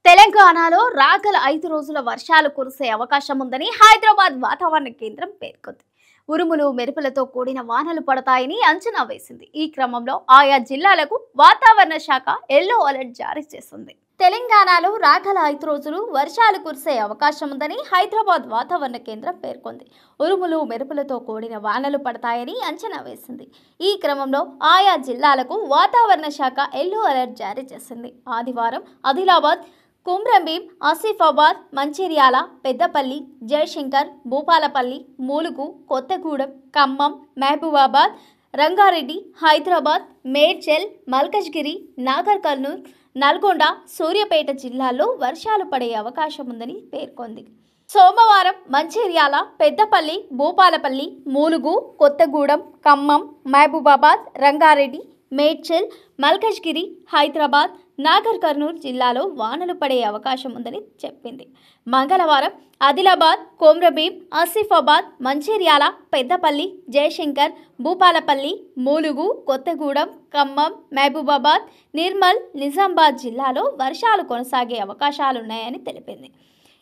తెలంగాణలో రాగల 5 రోజుల వర్షాలు కురిసే అవకాశం ఉందని హైదరాబాద్ వాతావరణ కేంద్రం పేర్కొంది. ఉరుములు మెరుపులతో కూడిన వానలు పడతాయని అంచనా వేసింది. ఈ క్రమంలో ఆయా జిల్లాలకు వాతావరణ శాఖ యెల్లో అలర్ట్ జారీ చేసింది. తెలంగాణలో రాగల 5 రోజులు వర్షాలు కురిసే అవకాశం ఉందని హైదరాబాద్ వాతావరణ కేంద్రం పేర్కొంది. ఉరుములు మెరుపులతో కూడిన వానలు పడతాయని అంచనా వేసింది. ఈ క్రమంలో ఆయా జిల్లాలకు వాతావరణ శాఖ యెల్లో అలర్ట్ జారీ చేసింది. ఆదివారం ఆదిలాబాద్, కుమ్రంభీం, ఆసిఫాబాద్, మంచిర్యాల, పెద్దపల్లి, జయశంకర్, భూపాలపల్లి, ములుగు, కొత్తగూడెం, ఖమ్మం, మహబూబాబాద్, రంగారెడ్డి, హైదరాబాద్, మేడ్చల్, మల్కజ్గిరి, నాగర్ కర్నూల్, నల్గొండ, సూర్యాపేట జిల్లాల్లో వర్షాలు పడే అవకాశం ఉందని పేర్కొంది. సోమవారం మంచిర్యాల, పెద్దపల్లి, భూపాలపల్లి, ములుగు, కొత్తగూడెం, ఖమ్మం, మహబూబాబాద్, రంగారెడ్డి, మేడ్చల్, మల్కజ్గిరి, హైదరాబాద్, నాగర్ కర్నూల్ జిల్లాలో వానలు పడే అవకాశం ఉందని చెప్పింది. మంగళవారం ఆదిలాబాద్, కొమ్రంభీం, ఆసిఫాబాద్, మంచిర్యాల, పెద్దపల్లి, జయశంకర్, భూపాలపల్లి, ములుగు, కొత్తగూడెం, ఖమ్మం, మహబూబాబాద్, నిర్మల్, నిజామాబాద్ జిల్లాలో వర్షాలు కొనసాగే అవకాశాలున్నాయని తెలిపింది.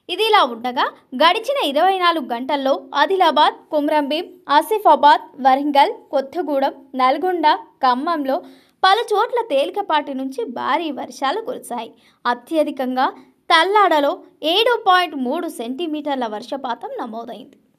ఇదిలా ఉండగా గడిచిన 24 గంటల్లో ఆదిలాబాద్, కుమ్రంభీం, ఆసిఫాబాద్, వరంగల్, కొత్తగూడెం, నల్గొండ, ఖమ్మంలో పలు చోట్ల తేలికపాటి నుంచి భారీ వర్షాలు కురిశాయి. అత్యధికంగా తల్లాడలో 7.3 సెంటీమీటర్ల వర్షపాతం నమోదైంది.